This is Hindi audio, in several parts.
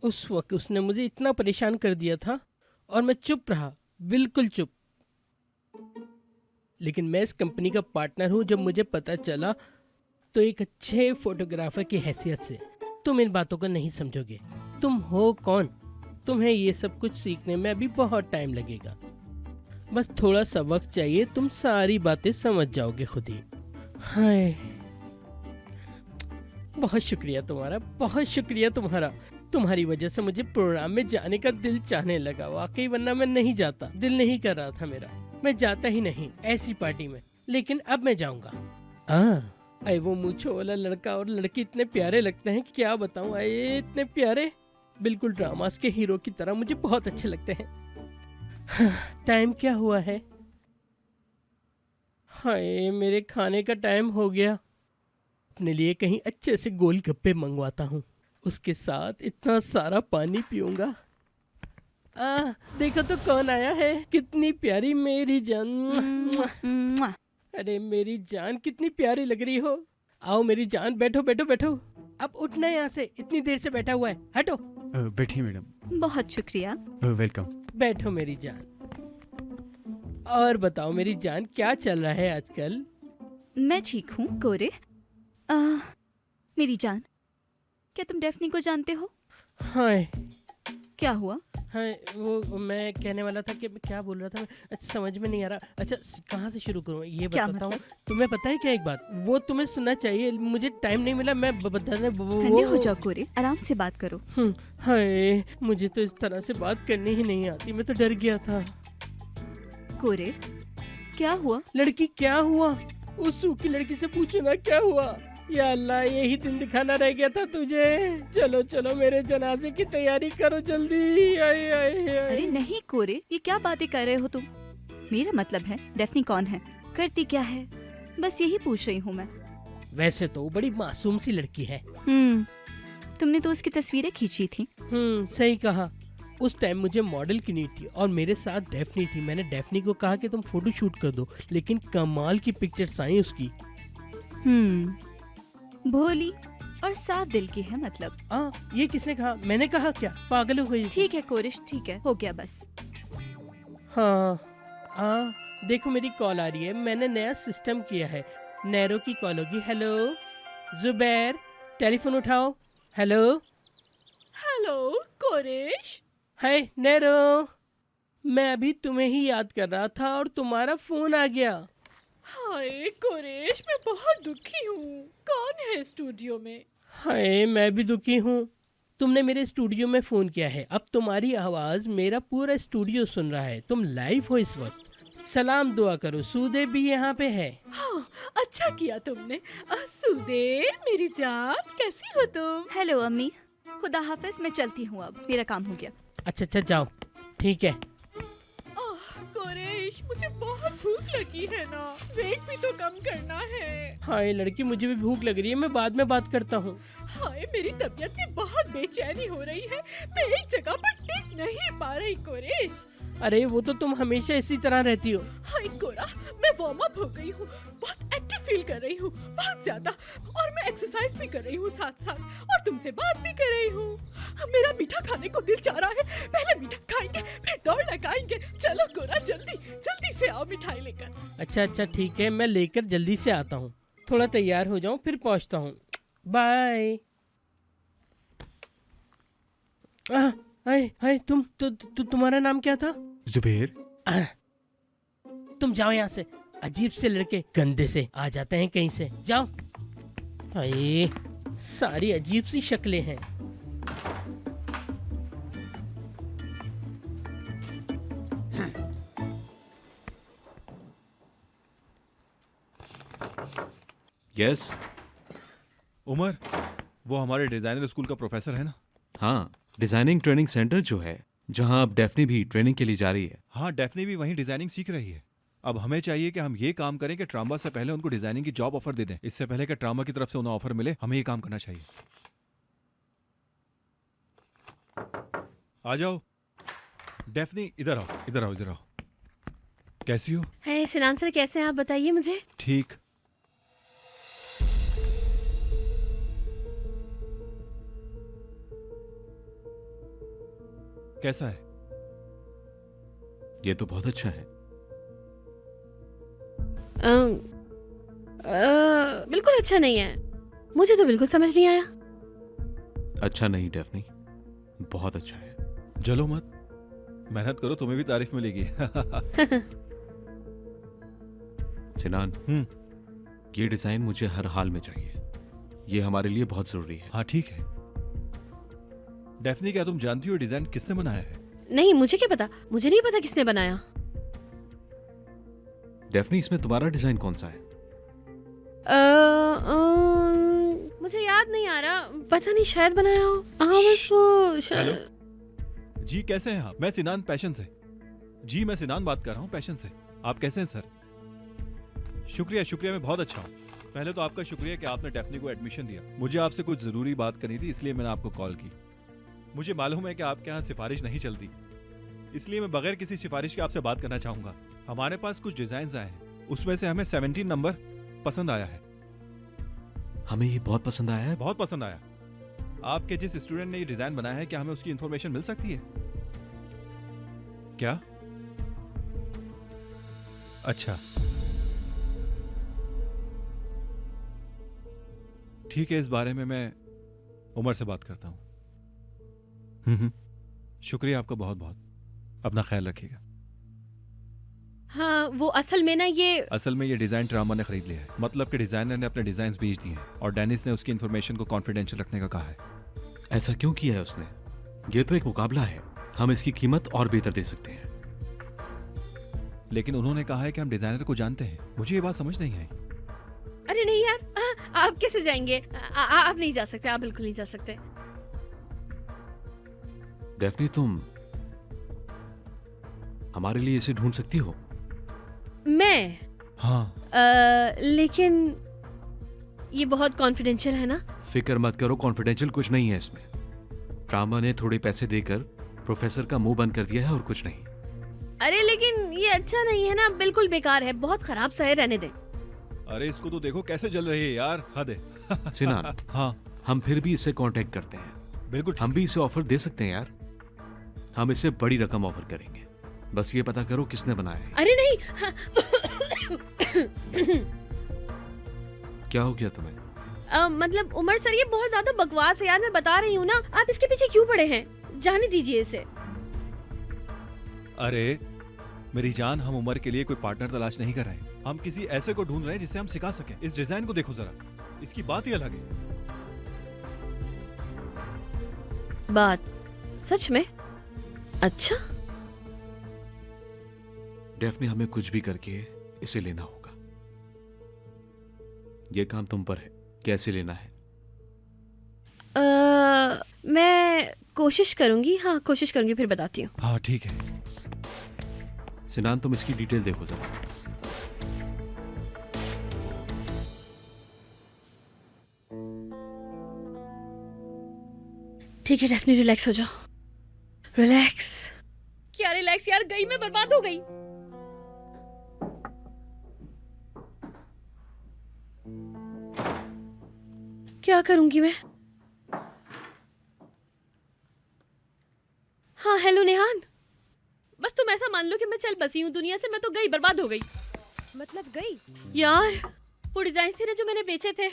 उस वक्त उसने मुझे इतना परेशान कर दिया था और मैं चुप रहा, बिल्कुल चुप। लेकिन मैं इस कंपनी का पार्टनर हूँ, जब मुझे पता चला तो एक अच्छे फोटोग्राफर की हैसियत से तुम इन बातों को नहीं समझोगे। तुम हो कौन? तुम्हें ये सब कुछ सीखने में अभी बहुत टाइम लगेगा। बस थोड़ा सा वक्त चाहिए, तुम सारी बातें समझ जाओगे खुद ही। हाय, बहुत शुक्रिया तुम्हारा, बहुत शुक्रिया तुम्हारा। तुम्हारी वजह से मुझे प्रोग्राम में जाने का दिल चाहने लगा वाकई, वरना मैं नहीं जाता। दिल नहीं कर रहा था मेरा, मैं जाता ही नहीं ऐसी पार्टी में। लेकिन अब मैं जाऊंगा। अरे वो मूंछों वाला लड़का और लड़की इतने प्यारे लगते हैं कि क्या बताऊं। अरे इतने प्यारे, बिल्कुल ड्रामास के हीरो की तरह, मुझे बहुत अच्छे लगते हैं। टाइम क्या हुआ है? हाय, मेरे खाने का टाइम हो गया। अपने लिए कहीं अच्छे से गोलगप्पे मंगवाता हूँ, उसके साथ इतना सारा पानी पीऊंगा। देखो तो कौन आया है, कितनी प्यारी मेरी जान। अरे मेरी जान, कितनी प्यारी लग रही हो। आओ मेरी जान, बैठो बैठो बैठो। अब उठना यहाँ से, इतनी देर से बैठा हुआ है, हटो। बैठिए मैडम। बहुत शुक्रिया। वेलकम। बैठो मेरी जान। और बताओ मेरी जान, क्या चल रहा है आजकल? मैं ठीक हूँ कोरे। मेरी जान, क्या तुम डेफनी को जानते हो? हाय क्या हुआ? हाय, वो मैं कहने वाला था कि क्या बोल रहा था मैं, अच्छा समझ में नहीं आ रहा। अच्छा कहाँ से शुरू करूँ ये क्या बताता हूँ। मतलब? तुम्हें पता है क्या एक बात, वो तुम्हें सुनना चाहिए, मुझे टाइम नहीं मिला। मैं बताने ठंडे हो जाओ कोरे, आराम से बात करो। हाय, मुझे तो इस तरह से बात करनी ही नहीं आती, मैं तो डर गया था। कोरे, क्या हुआ? लड़की क्या हुआ? उस सूखी लड़की से पूछो ना क्या हुआ। या अल्लाह, यही दिन दिखाना रह गया था तुझे। चलो चलो मेरे जनाजे की तैयारी करो जल्दी। आए आए आए। अरे नहीं कोरे, ये क्या बातें कर रहे हो तुम? मेरा मतलब है डेफनी कौन है, करती क्या है, बस यही पूछ रही हूँ मैं। वैसे तो वो बड़ी मासूम सी लड़की है। तुमने तो उसकी तस्वीरें खींची थी। सही कहा। उस टाइम मुझे मॉडल की नीड थी और मेरे साथ डेफनी थी। मैंने डेफनी को कहा कि तुम फोटो शूट कर दो, लेकिन कमाल की पिक्चर्स आई उसकी। भोली और साफ दिल की है मतलब। ये किसने कहा? मैंने कहा क्या? पागल हो गई? ठीक है कोरिश, ठीक है, हो गया बस। हाँ देखो मेरी कॉल आ रही है, मैंने नया सिस्टम किया है। नैरो की कॉल होगी। हेलो जुबैर, टेलीफोन उठाओ। हेलो हेलो कोरिश। हाय नैरो, मैं अभी तुम्हें ही याद कर रहा था और तुम्हारा फोन आ गया। हाय कोरिश, मैं बहुत दुखी हूँ। कौन है स्टूडियो में? हाय, मैं भी दुखी हूँ। तुमने मेरे स्टूडियो में फ़ोन किया है, अब तुम्हारी आवाज़ मेरा पूरा स्टूडियो सुन रहा है। तुम लाइव हो इस वक्त। सलाम दुआ करो, सूदे भी यहाँ पे है। हाँ, अच्छा किया तुमने। सुदे मेरी जान, कैसी हो तुम? हेलो अम्मी, खुदा हाफिज, मैं चलती हूँ, अब मेरा काम हो गया। अच्छा जाओ, ठीक है। कोरिश, मुझे बहुत भूख लगी है ना, वेट भी तो कम करना है। हाय लड़की, मुझे भी भूख लग रही है, मैं बाद में बात करता हूँ। हाय, मेरी तबीयत में बहुत बेचैनी हो रही है, मैं एक जगह पर टिक नहीं पा रही कोरिश। अरे वो तो तुम हमेशा इसी तरह रहती हो। हाय कोरा, मैं वार्म अप हो गई हूँ, बहुत एक्टिव फील कर रही हूँ, बहुत ज्यादा। और मैं एक्सरसाइज भी कर रही हूँ साथ साथ, और तुमसे बात भी कर रही हूँ। मेरा मीठा खाने को दिल चाह रहा है, पहले मीठा खाएंगे फिर दौड़ लगाएंगे। चलो कोरा, जल्दी जल्दी से आओ मिठाई लेकर। अच्छा ठीक है, मैं लेकर जल्दी से आता हूँ। थोड़ा तैयार हो जाऊँ फिर पहुँचता हूँ। बाय। हाय तुम्हारा नाम क्या था? जुबेर। तुम जाओ यहाँ से, अजीब से लड़के गंदे से आ जाते हैं कहीं से, जाओ। हाय, सारी अजीब सी शक्लें हैं। यस। उमर, वो हमारे डिजाइनर स्कूल का प्रोफेसर है ना? हाँ, डिजाइनिंग ट्रेनिंग सेंटर जो है, जहाँ अब डेफनी भी ट्रेनिंग के लिए जा रही है। हाँ, डेफनी भी वहीं डिजाइनिंग सीख रही है। अब हमें चाहिए कि हम ये काम करें कि ट्रामा से पहले उनको डिजाइनिंग की जॉब ऑफर दे दें। इससे पहले कि ट्रामा की तरफ से उन्हें ऑफर मिले, हमें ये काम करना चाहिए। आ जाओ डेफनी, इधर आओ इधर आओ इधर आओ। कैसी हो? है सिनान सर, कैसे हैं आप, बताइए मुझे। ठीक। कैसा है? ये तो बहुत अच्छा है। बिल्कुल अच्छा नहीं है। मुझे तो बिल्कुल समझ नहीं आया। अच्छा नहीं डेफनी, बहुत अच्छा है। जलो मत, मेहनत करो, तुम्हें भी तारीफ मिलेगी। सिनान, ये डिजाइन मुझे हर हाल में चाहिए। ये हमारे लिए बहुत जरूरी है। हाँ ठीक है। डेफनी, क्या तुम जानती हो डिजाइन किसने बनाया है? नहीं, मुझे क्या पता, मुझे नहीं पता किसने बनाया। डेफनी, इसमें तुम्हारा डिजाइन कौन सा है? मुझे याद नहीं आ रहा, पता नहीं, शायद बनाया हो। हाँ बस वो हेलो जी, कैसे हैं आप? मैं सिनान पैशन से। जी मैं सिनान बात कर रहा हूँ पैशन से। आप कैसे हैं सर? शुक्रिया शुक्रिया, मैं बहुत अच्छा हूँ। पहले तो आपका शुक्रिया कि आपने डेफनी को एडमिशन दिया। मुझे आपसे कुछ जरूरी बात करनी थी, इसलिए मैंने आपको कॉल की। मुझे मालूम है कि आपके यहाँ सिफारिश नहीं चलती, इसलिए मैं बगैर किसी सिफारिश के आपसे बात करना चाहूंगा। हमारे पास कुछ डिजाइन आए हैं, उसमें से हमें 17 नंबर पसंद आया है। हमें ये बहुत पसंद आया है। बहुत पसंद आया। आपके जिस स्टूडेंट ने ये डिजाइन बनाया है, क्या हमें उसकी इंफॉर्मेशन मिल सकती है क्या? अच्छा ठीक है, इस बारे में मैं उमर से बात करता हूँ। शुक्रिया आपका बहुत बहुत। अपना ख्याल रखिएगा। हाँ वो असल में ना ये डिजाइन ट्रामा ने खरीद लिया है। मतलब कि डिजाइनर ने अपने डिजाइन बेच दिए हैं और डेनिस ने उसकी इंफॉर्मेशन को कॉन्फिडेंशियल रखने का कहा है। ऐसा क्यों किया है उसने? ये तो एक मुकाबला है, हम इसकी कीमत और बेहतर दे सकते हैं। लेकिन उन्होंने कहा है कि हम डिजाइनर को जानते हैं। मुझे ये बात समझ नहीं आई। अरे नहीं यार, आप कैसे जाएंगे? आप नहीं जा सकते, आप बिल्कुल नहीं जा सकते। डेफनी, तुम हमारे लिए इसे ढूंढ सकती हो? मैं हाँ लेकिन ये बहुत कॉन्फिडेंशियल है ना। फिक्र मत करो, कॉन्फिडेंशियल कुछ नहीं है इसमें। ट्रामा ने थोड़े पैसे देकर प्रोफेसर का मुंह बंद कर दिया है और कुछ नहीं। अरे लेकिन ये अच्छा नहीं है ना, बिल्कुल बेकार है, बहुत खराब सा है, रहने दे। अरे इसको तो देखो कैसे जल रही है यार, हद है। सिनान, हाँ हम फिर भी इससे कांटेक्ट करते हैं। बिल्कुल हम भी इसे ऑफर दे सकते हैं यार। हम इसे बड़ी रकम ऑफर करेंगे, बस ये पता करो किसने बनाया है। अरे नहीं। क्या हो गया तुम्हें? मतलब उमर सर, ये बहुत ज्यादा बकवास है यार, मैं बता रही हूँ ना। आप इसके पीछे क्यों पड़े हैं? जाने दीजिए इसे। अरे मेरी जान, हम उमर के लिए कोई पार्टनर तलाश नहीं कर रहे हैं। हम किसी ऐसे को ढूंढ रहे हैं जिससे हम सिखा सकें। इस डिजाइन को देखो जरा, इसकी बात ही अलग है। बात सच में? अच्छा डेफनी, हमें कुछ भी करके इसे लेना होगा। ये काम तुम पर है, कैसे लेना है? मैं कोशिश करूंगी, हाँ कोशिश करूंगी, फिर बताती हूँ। हाँ ठीक है। सिनान, तुम इसकी डिटेल देखो जरा। ठीक है डेफनी, रिलैक्स हो जाओ, रिलैक्स। क्या रिलैक्स यार, गई मैं, बर्बाद हो गई। क्या करूंगी मैं? हाँ हेलो नेहान, बस तुम ऐसा मान लो कि मैं चल बसी हूँ दुनिया से। मैं तो गई, बर्बाद हो गई। मतलब गई? यार वो डिजाइन थे ना जो मैंने बेचे थे,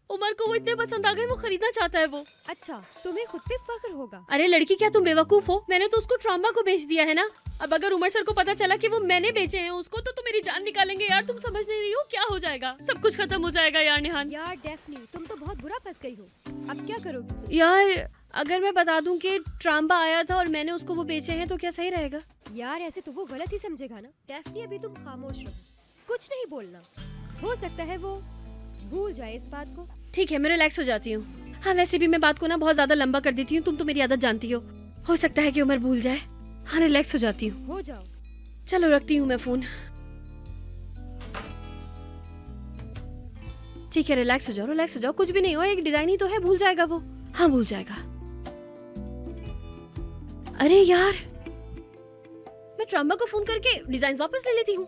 उमर को वो इतने पसंद आ गए, वो खरीदना चाहता है वो। अच्छा, तुम्हें खुद पे फख्र होगा। अरे लड़की, क्या तुम बेवकूफ हो? मैंने तो उसको ट्रॉम्बा को बेच दिया है ना। अब अगर उमर सर को पता चला कि वो मैंने बेचे हैं उसको, तो मेरी जान निकालेंगे यार। तुम समझ नहीं रही हो क्या हो जाएगा? सब कुछ खत्म हो जाएगा यार निहान। यार डेफनी, तुम तो बहुत बुरा फंस गई हो। अब क्या करोगी? यार अगर मैं बता दूं कि ट्राम्बा आया था और मैंने उसको वो बेचे हैं, तो क्या सही रहेगा? यार ऐसे तो वो गलत ही समझेगा ना। डेफनी, अभी तुम खामोश रहो, कुछ नहीं बोलना। हो सकता है वो भूल जाए इस बात को। ठीक है, मैं रिलैक्स हो जाती हूँ। हाँ वैसे भी मैं बात को ना बहुत ज्यादा लंबा कर देती हूँ, तुम तो मेरी आदत जानती हो सकता है कि उमर भूल जाए। हाँ रिलैक्स हो जाती हूँ। हो जाओ। चलो रखती हूँ मैं फोन। ठीक है, रिलैक्स हो जाओ, रिलैक्स हो जाओ, कुछ भी नहीं हो, एक डिजाइन ही तो है, भूल जाएगा वो। हाँ भूल जाएगा। अरे यार, मैं ट्राम्बा को फोन करके डिजाइन वापस ले लेती हूँ।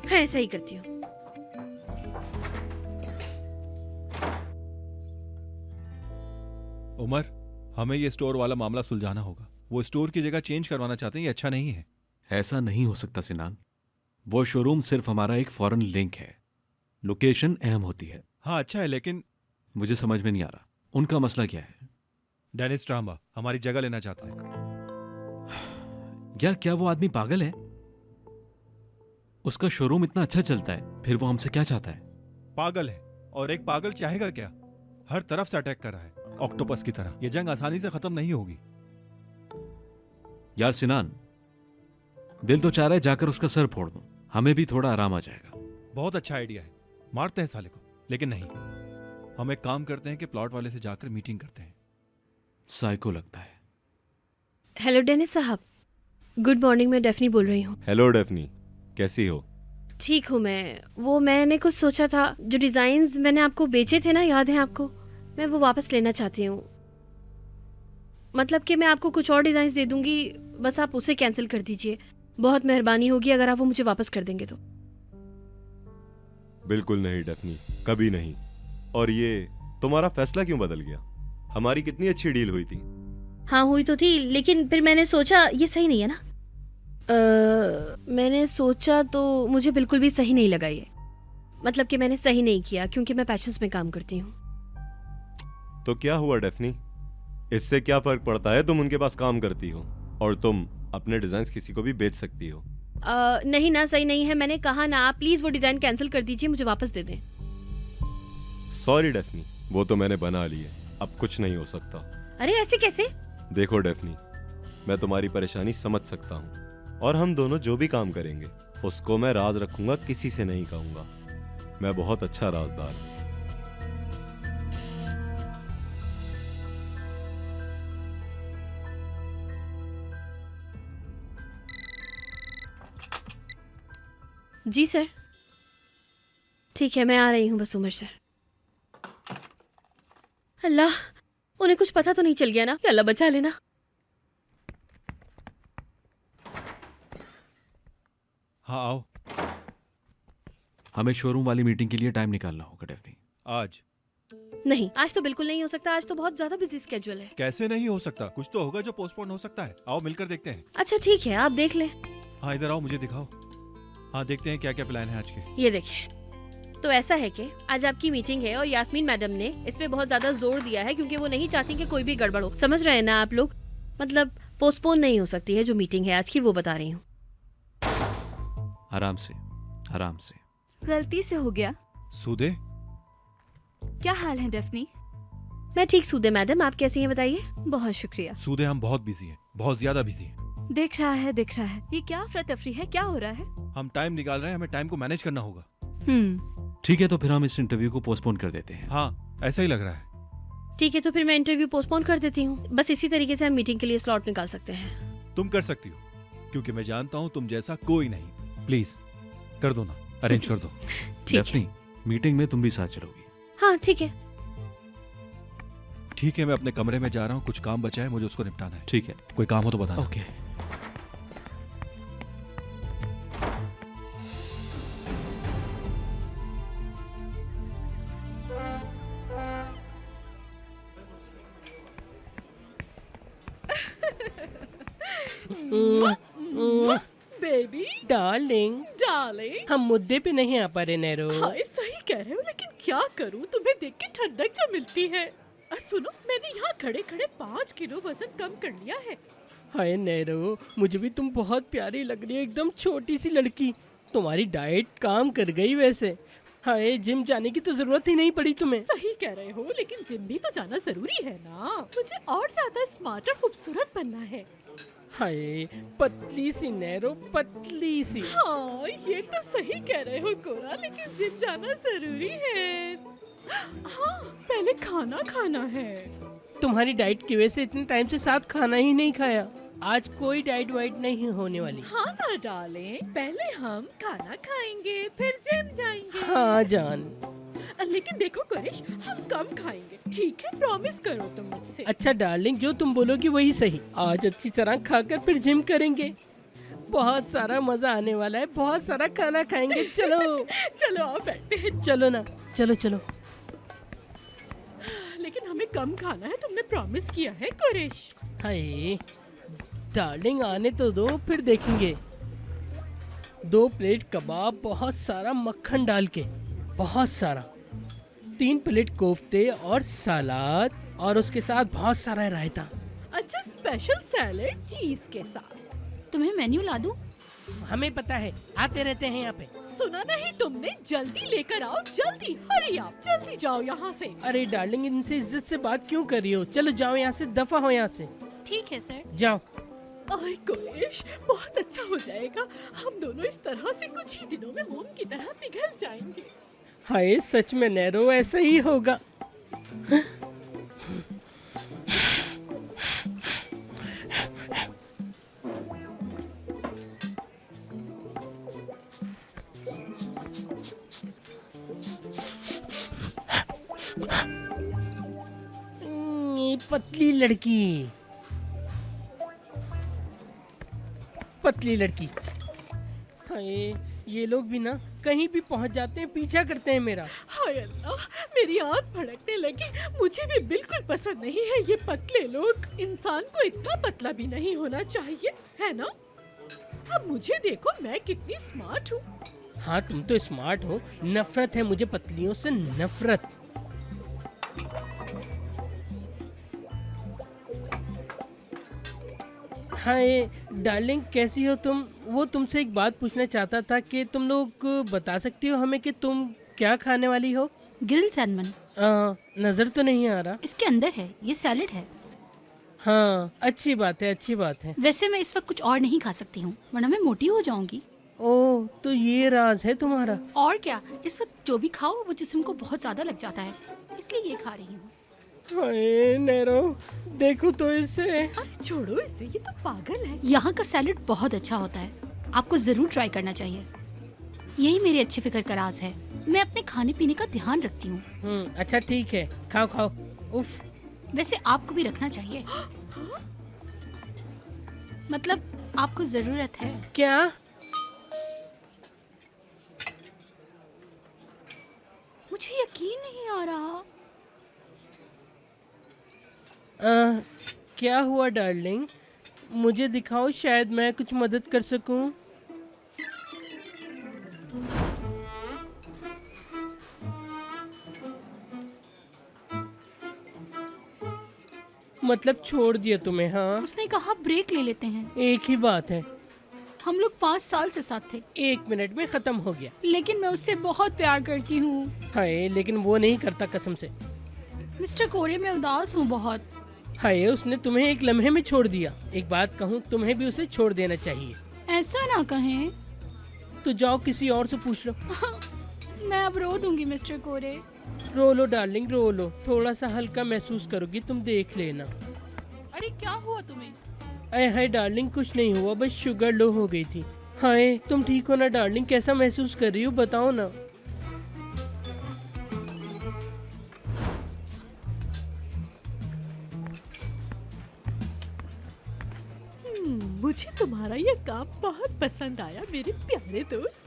हाँ ऐसा ही करती हूँ। उमर, हमें ये स्टोर वाला मामला सुलझाना होगा। वो स्टोर की जगह चेंज करवाना चाहते हैं, ये अच्छा नहीं है। ऐसा नहीं हो सकता सिनान। वो शोरूम सिर्फ हमारा एक फॉरेन लिंक है, लोकेशन अहम होती है। हाँ अच्छा है, लेकिन मुझे समझ में नहीं आ रहा उनका मसला क्या है। डेनिस ट्रांबा हमारी जगह लेना चाहता है। यार क्या वो आदमी पागल है? उसका शोरूम इतना अच्छा चलता है, फिर वो हमसे क्या चाहता है? पागल है, और एक पागल चाहेगा क्या? हर तरफ से अटैक कर रहा है, ऑक्टोपस की तरह। ये जंग आसानी से खत्म नहीं होगी। यार सिनान, दिल तो चाह रहा है जाकर उसका सर फोड़ दूं, हमें भी थोड़ा आराम आ जाएगा। बहुत अच्छा आइडिया है, मारते हैं साले को। लेकिन नहीं, हम एक काम करते हैं कि प्लॉट वाले से जाकर मीटिंग करते हैं। साइको लगता है। हेलो डेनिस साहब, गुड मॉर्निंग। मैं डेफनी बोल रही हूँ। हेलो डेफनी, कैसी हो? ठीक हूँ मैं। वो मैंने कुछ सोचा था, जो डिजाइन्स मैंने आपको बेचे थे ना, याद है आपको? मैं वो वापस लेना चाहती हूँ। मतलब कि मैं आपको कुछ और डिजाइन्स दे दूंगी, बस आप उसे कैंसिल कर दीजिए। बहुत मेहरबानी होगी अगर आप वो मुझे वापस कर देंगे तो। बिल्कुल नहीं डेफनी, कभी नहीं। और ये तुम्हारा फैसला क्यों बदल गया? हमारी कितनी अच्छी डील हुई थी। हाँ हुई तो थी, लेकिन फिर मैंने सोचा ये सही नहीं है ना। मैंने सोचा तो मुझे बिल्कुल भी सही नहीं लगा ये। मतलब कि मैंने सही नहीं किया, क्योंकि मैं पैशंस में काम करती हूँ। तो क्या हुआ डेफनी? इससे क्या फर्क पड़ता है? तुम उनके पास काम करती हो और तुम अपने डिजाइन्स किसी को भी बेच सकती हो। नहीं ना, सही नहीं है। मैंने कहा ना, आप प्लीज वो डिजाइन कैंसिल कर दीजिए, मुझे वापस दे दें। सॉरी डेफनी, वो तो मैंने बना ली है, अब कुछ नहीं हो सकता। अरे ऐसे कैसे? देखो डेफनी, मैं तुम्हारी परेशानी समझ सकता हूँ, और हम दोनों जो भी काम करेंगे उसको मैं राज रखूंगा, किसी से नहीं कहूंगा। मैं बहुत अच्छा राजदार हूँ। जी सर, ठीक है, मैं आ रही हूँ बस उमर सर। अल्लाह, उन्हें कुछ पता तो नहीं चल गया ना? या अल्लाह बचा लेना। हाँ आओ। हमें शोरूम वाली मीटिंग के लिए टाइम निकालना होगा डेफनी। आज? नहीं, आज तो बिल्कुल नहीं हो सकता। आज तो बहुत ज्यादा बिजी स्केड्यूल है। कैसे नहीं हो सकता? कुछ तो होगा जो पोस्टपोन हो सकता है। आओ मिलकर देखते हैं। अच्छा ठीक है, आप देख लें। हाँ इधर आओ, मुझे दिखाओ। हाँ देखते हैं क्या क्या प्लान है आज के। ये देखिए, तो ऐसा है कि आज आपकी मीटिंग है और यास्मीन मैडम ने इस पे बहुत ज्यादा जोर दिया है, क्योंकि वो नहीं चाहती कि कोई भी गड़बड़ हो। समझ रहे हैं ना आप लोग? मतलब पोस्टपोन नहीं हो सकती है जो मीटिंग है आज की, वो बता रही हूँ। आराम से, आराम से। गलती से हो गया। सूदे, क्या हाल है डेफनी? मैं ठीक सूदे मैडम, आप कैसी हैं बताइए? बहुत शुक्रिया। सूदे हम बहुत बिजी हैं, बहुत ज्यादा बिजी हैं। दिख रहा है, दिख रहा है। ये क्या अफरा तफरी है? क्या हो रहा है? हम टाइम निकाल रहे हैं, हमें टाइम को मैनेज करना होगा। ठीक है, तो फिर हम इस इंटरव्यू को पोस्टपोन कर देते हैं। हाँ ऐसा ही लग रहा है। ठीक है, तो फिर मैं इंटरव्यू पोस्टपोन कर देती हूँ। बस इसी तरीके से हम मीटिंग के लिए स्लॉट निकाल सकते हैं। तुम कर सकती हो, क्योंकि मैं जानता हूँ तुम जैसा कोई नहीं। प्लीज कर दो ना, अरेंज कर दो। ठीक है। डेफनी, मीटिंग में तुम भी साथ चलोगी? हाँ ठीक है। ठीक है, मैं अपने कमरे में जा रहा हूँ, कुछ काम बचा है, मुझे उसको निपटाना है। ठीक है। कोई काम हो तो बताना। ओके। Baby darling, darling. हम मुद्दे पे नहीं आ पा रहे नैरो। हाय सही कह रहे हो, लेकिन क्या करूं? तुम्हें देख के ठंडक जो मिलती है। सुनो, मैंने यहाँ खड़े खड़े 5 किलो वजन कम कर लिया है। हाय नैरो, मुझे भी तुम बहुत प्यारी लग रही हो, एकदम छोटी सी लड़की। तुम्हारी डाइट काम कर गई वैसे। हाय, जिम जाने की तो जरूरत ही नहीं पड़ी तुम्हें। सही कह रहे हो, लेकिन जिम भी तो जाना जरूरी है ना। मुझे और ज्यादा स्मार्ट और खूबसूरत बनना है। हाय, पतली सी नैरो, पतली सी। हाँ ये तो सही कह रहे हो गोरा, लेकिन जिम जाना जरूरी है। हाँ पहले खाना खाना है। तुम्हारी डाइट की वजह से इतने टाइम से साथ खाना ही नहीं खाया। आज कोई डाइट वाइट नहीं होने वाली। हाँ ना डालें, पहले हम खाना खाएंगे फिर जिम जाएंगे। हाँ जान। लेकिन देखो करिश, हम कम खाएंगे, ठीक है? प्रॉमिस करो तुम मुझसे। अच्छा डार्लिंग, जो तुम बोलोगी वही सही। आज अच्छी तरह खाकर फिर जिम करेंगे। बहुत सारा मजा आने वाला है, बहुत सारा खाना खाएंगे। चलो चलो आओ बैठते हैं। चलो ना, चलो चलो। लेकिन हमें कम खाना है, तुमने प्रॉमिस किया है कुरेश। हाय, डार्लिंग आने तो दो, फिर देखेंगे। 2 प्लेट कबाब, बहुत सारा मक्खन डाल के, बहुत सारा। 3 प्लेट कोफ्ते और सलाद, और उसके साथ बहुत सारा रायता। अच्छा, स्पेशल सैलेड चीज के साथ। तुम्हें मेन्यू ला दूं? हमें पता है, आते रहते हैं यहाँ पे। सुना नहीं तुमने? जल्दी लेकर आओ, जल्दी, हरी आप, जल्दी जाओ यहाँ से। अरे डार्लिंग, इनसे इज्जत से बात क्यों कर रही हो? चलो जाओ यहाँ से, दफा हो यहाँ से, ठीक है सर। जाओ। आय कुरेश, बहुत अच्छा हो जाएगा। हम दोनों इस तरह से कुछ ही दिनों में मोम की तरह पिघल जाएंगे। हाय, सच में नैरो, ऐसा ही होगा। ये पतली लड़की, पतली लड़की। हाय, ये लोग भी ना कहीं भी पहुंच जाते हैं, पीछा करते हैं मेरा। हाय अल्लाह, मेरी आंख फड़कने लगी। मुझे भी बिल्कुल पसंद नहीं है ये पतले लोग। इंसान को इतना पतला भी नहीं होना चाहिए, है ना? अब मुझे देखो, मैं कितनी स्मार्ट हूँ। हाँ, तुम तो स्मार्ट हो। नफरत है मुझे पतलियों से, नफरत। हाय डार्लिंग, कैसी हो तुम? वो तुमसे एक बात पूछना चाहता था कि तुम लोग बता सकती हो हमें कि तुम क्या खाने वाली हो? ग्रिल सैलमन नजर तो नहीं आ रहा। इसके अंदर है, ये सैलेड है। हाँ, अच्छी बात है, अच्छी बात है। वैसे मैं इस वक्त कुछ और नहीं खा सकती हूँ, वरना मैं मोटी हो जाऊंगी। ओह, तो ये राज है तुम्हारा। और क्या, इस वक्त जो भी खाओ वो जिस्म को बहुत ज्यादा लग जाता है, इसलिए ये खा रही हूँ। हाय नैरो, देखो तो इसे। अरे छोड़ो इसे, ये तो पागल है। यहाँ का सैलेड बहुत अच्छा होता है, आपको जरूर ट्राई करना चाहिए। यही मेरे अच्छे फिक्र का राज है। मैं अपने खाने पीने का ध्यान रखती हूँ। अच्छा ठीक है, खाओ खाओ। उफ, वैसे आपको भी रखना चाहिए। मतलब आपको जरूरत है। क्या? मुझे यकीन नहीं आ रहा। क्या हुआ डार्लिंग? मुझे दिखाओ, शायद मैं कुछ मदद कर सकूं। मतलब छोड़ दिया तुम्हें? हाँ, उसने कहा ब्रेक ले लेते हैं। एक ही बात है। हम लोग 5 साल से साथ थे, 1 मिनट में खत्म हो गया। लेकिन मैं उससे बहुत प्यार करती हूँ। हाय, लेकिन वो नहीं करता कसम से। मिस्टर कोरे, मैं उदास हूँ बहुत। हाय, उसने तुम्हें एक लम्हे में छोड़ दिया। एक बात कहूँ, तुम्हें भी उसे छोड़ देना चाहिए। ऐसा ना कहें। तो जाओ किसी और से पूछ लो। मैं अब रो दूंगी मिस्टर कोरे। रो लो डार्लिंग, रो लो। थोड़ा सा हल्का महसूस करोगी, तुम देख लेना। अरे क्या हुआ तुम्हें? अरे हाय डार्लिंग, कुछ नहीं हुआ, बस शुगर लो हो गई थी। हाय, तुम ठीक हो ना डार्लिंग? कैसा महसूस कर रही हो, बताओ ना। मुझे तुम्हारा ये काम बहुत पसंद आया मेरे प्यारे दोस्त।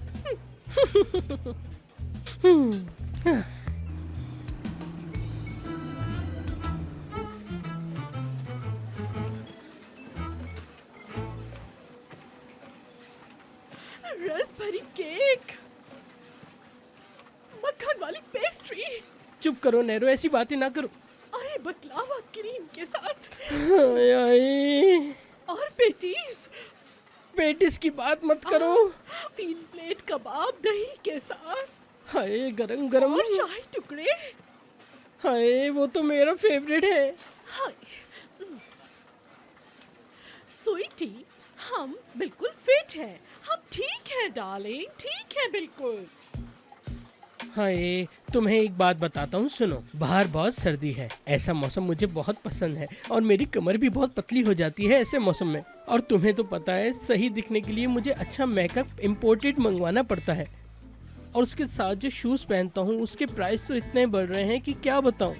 रस भरी केक, मक्खन वाली पेस्ट्री। चुप करो नैरो, ऐसी बातें ना करो। अरे बकलावा क्रीम के साथ, हाय हाय, और पेटीज। पेटिस की बात मत करो। 3 प्लेट कबाब दही के साथ, हाय गरम गरम। और शाही टुकड़े। हाय, वो तो मेरा फेवरेट है। हाय स्वीटी, हम बिल्कुल फिट हैं। हम ठीक है डार्लिंग, ठीक है बिल्कुल। हाय, तुम्हें एक बात बताता हूँ, सुनो। बाहर बहुत सर्दी है, ऐसा मौसम मुझे बहुत पसंद है, और मेरी कमर भी बहुत पतली हो जाती है ऐसे मौसम में। और तुम्हें तो पता है, सही दिखने के लिए मुझे अच्छा मेकअप इम्पोर्टेड मंगवाना पड़ता है, और उसके साथ जो शूज पहनता हूँ उसके प्राइस तो इतने बढ़ रहे हैं कि क्या बताऊँ।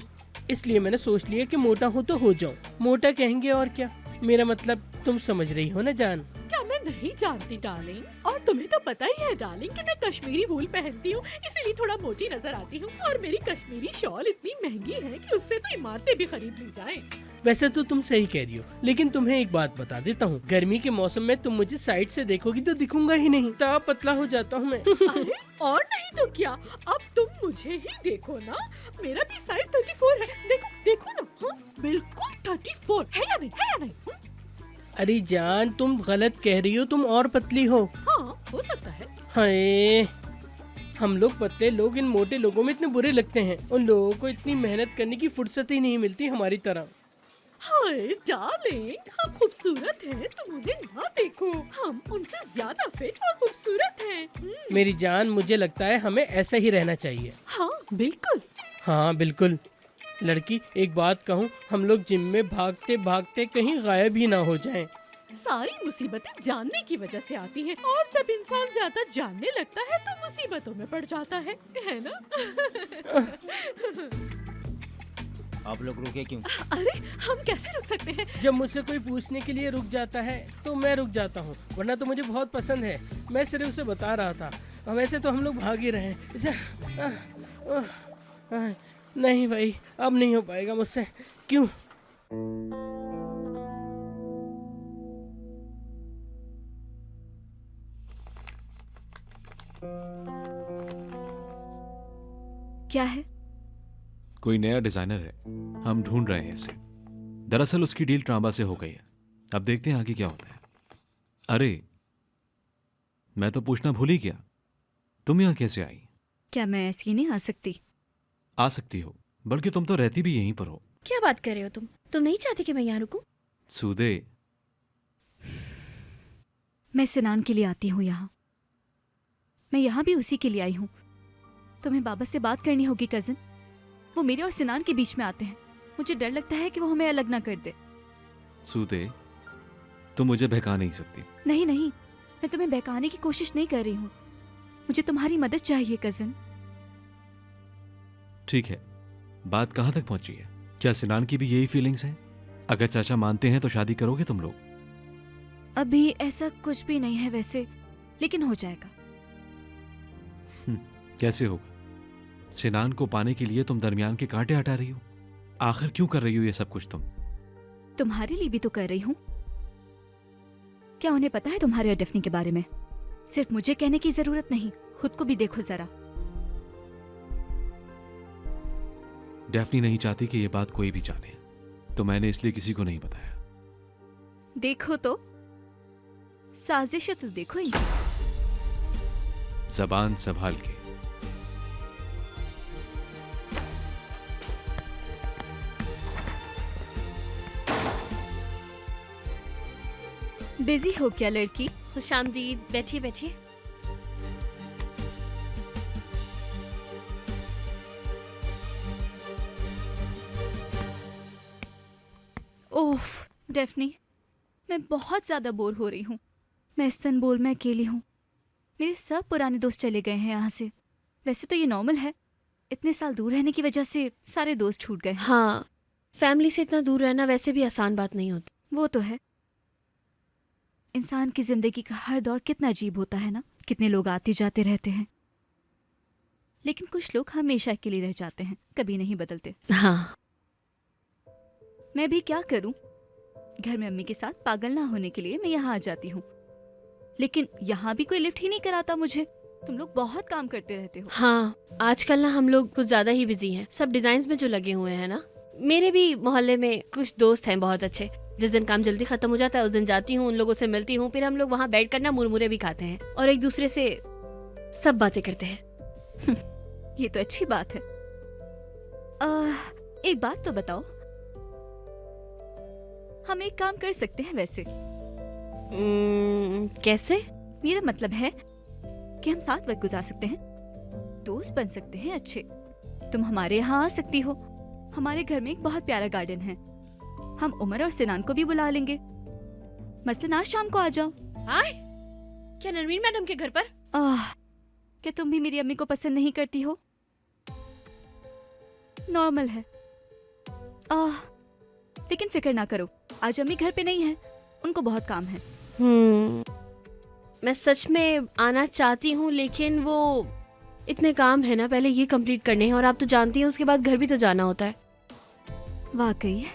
इसलिए मैंने सोच लिया कि मोटा हो तो हो जाऊँ। मोटा कहेंगे और क्या, मेरा मतलब तुम समझ रही हो ना जान। क्या मैं नहीं जानती डार्लिंग? और तुम्हें तो पता ही है डार्लिंग कि मैं कश्मीरी वूल पहनती हूँ, इसीलिए थोड़ा मोटी नजर आती हूँ। और मेरी कश्मीरी शॉल इतनी महंगी है कि उससे तो इमारतें भी खरीद ली जाएं। वैसे तो तुम सही कह रही हो, लेकिन तुम्हें एक बात बता देता हूँ, गर्मी के मौसम में तुम मुझे साइड से देखोगी तो दिखूंगा ही नहीं, इतना पतला हो जाता हूँ मैं। अरे और नहीं तो क्या, अब तुम मुझे ही देखो ना, मेरा भी साइज 34 है। देखो देखो ना, हाँ बिल्कुल 34 है या नहीं, है या नहीं? अरे जान, तुम गलत कह रही हो, तुम और पतली हो। हाँ हो सकता है। हाय, हम लोग पतले लोग इन मोटे लोगों में इतने बुरे लगते हैं। उन लोगों को इतनी मेहनत करने की फुर्सत ही नहीं मिलती हमारी तरह। हाय डार्लिंग, हम खूबसूरत हैं, तुम उन्हें ना देखो, हम उनसे ज्यादा फिट और खूबसूरत हैं। मेरी जान, मुझे लगता है हमें ऐसा ही रहना चाहिए। हाँ बिल्कुल। हाँ बिल्कुल। लड़की, एक बात कहूँ, हम लोग जिम में भागते भागते कहीं गायब ही ना हो जाएं। सारी मुसीबतें जानने की वजह से आती हैं, और जब इंसान ज्यादा जानने लगता है तो मुसीबतों में पड़ जाता है ना? आप लोग रुके क्यों? अरे हम कैसे रुक सकते हैं? जब मुझसे कोई पूछने के लिए रुक जाता है तो मैं रुक जाता हूँ, वरना तो मुझे बहुत पसंद है। मैं सिर्फ उसे बता रहा था। वैसे तो हम लोग भाग ही रहे हैं। नहीं भाई, अब नहीं हो पाएगा मुझसे। क्यों? क्या है? कोई नया डिजाइनर है, हम ढूंढ रहे हैं इसे। दरअसल उसकी डील ट्रामा से हो गई है, अब देखते हैं आगे क्या होता है। अरे मैं तो पूछना भूल ही गया, तुम यहाँ कैसे आई? क्या मैं ऐसी ही नहीं आ सकती? आ सकती हो, बल्कि तुम तो रहती भी यहीं पर हो। क्या बात कर रहे हो तुम नहीं चाहती कि मैं यहाँ रुकूं? सूदे, मैं सिनान के लिए आती हूँ यहाँ। मैं यहाँ भी उसी के लिए आई हूँ। तुम्हें बाबा से बात करनी होगी कजन। वो मेरे और सिनान के बीच में आते हैं। मुझे डर लगता है कि वो हमें अलग ना कर दे। सूदे, तुम मुझे बहका नहीं सकती। नहीं नहीं, मैं तुम्हें बहकाने की कोशिश नहीं कर रही हूँ। मुझे तुम्हारी मदद चाहिए कजन। ठीक है, बात कहाँ तक पहुंची है? क्या सिनान की भी यही फीलिंग्स हैं? अगर चाचा मानते हैं तो शादी करोगे तुम लोग? अभी ऐसा कुछ भी नहीं है वैसे, लेकिन हो जाएगा। कैसे होगा? सिनान को पाने के लिए तुम दरमियान के कांटे हटा रही हो। आखिर क्यों कर रही हो ये सब कुछ तुम? तुम्हारे लिए भी तो कर रही हूँ। क्या उन्हें पता है तुम्हारे और डेफनी के बारे में? सिर्फ मुझे कहने की जरूरत नहीं, खुद को भी देखो जरा। डेफनी नहीं चाहती कि ये बात कोई भी जाने, तो मैंने इसलिए किसी को नहीं बताया। देखो तो, साजिश तो देखो इनकी। जबान संभाल के। बिजी हो क्या लड़की? खुशामदीद, बैठिए बैठिए। ओफ डेफनी, मैं बहुत ज्यादा बोर हो रही हूँ। मैं इस्तांबुल में अकेली हूँ। मेरे सब पुराने दोस्त चले गए हैं यहाँ से। वैसे तो ये नॉर्मल है, इतने साल दूर रहने की वजह से सारे दोस्त छूट गए हैं। हाँ, फैमिली से इतना दूर रहना वैसे भी आसान बात नहीं होती। वो तो है। इंसान की जिंदगी का हर दौर कितना अजीब होता है ना। कितने लोग आते जाते रहते हैं, लेकिन कुछ लोग हमेशा के लिए रह जाते हैं, कभी नहीं बदलते। हाँ, मैं भी क्या करूं? घर में अम्मी के साथ पागल ना होने के लिए मैं यहाँ आ जाती हूँ, लेकिन यहाँ भी कोई लिफ्ट ही नहीं कराता मुझे। तुम लोग बहुत काम करते रहते हो। हाँ, आजकल ना हम लोग कुछ ज्यादा ही बिजी हैं, सब डिजाइन्स में जो लगे हुए हैं ना। मेरे भी मोहल्ले में कुछ दोस्त हैं बहुत अच्छे। जिस दिन काम जल्दी खत्म हो जाता है उस दिन जाती हूँ, उन लोगों से मिलती हूँ, फिर हम लोग वहाँ बैठ कर ना मुरमुरे भी खाते हैं और एक दूसरे से सब बातें करते हैं। ये तो अच्छी बात है। एक बात तो बताओ, हम एक काम कर सकते हैं वैसे। कैसे? मेरा मतलब है कि हम साथ वक्त गुजार सकते हैं, दोस्त बन सकते हैं अच्छे। तुम हमारे यहाँ आ सकती हो। हमारे घर में एक बहुत प्यारा गार्डन है। हम उमर और सिनान को भी बुला लेंगे। मसलन आज शाम को आ जाओ। आए? क्या नरवीन मैडम के घर पर? क्या तुम भी मेरी अम्मी को पसंद नहीं करती हो? नॉर्मल है। लेकिन फिक्र ना करो, आज अम्मी घर पे नहीं है, उनको बहुत काम है। मैं सच में आना चाहती हूँ, लेकिन वो इतने काम है ना, पहले ये कंप्लीट करने हैं और आप तो जानती हैं उसके बाद घर भी तो जाना होता है। वाकई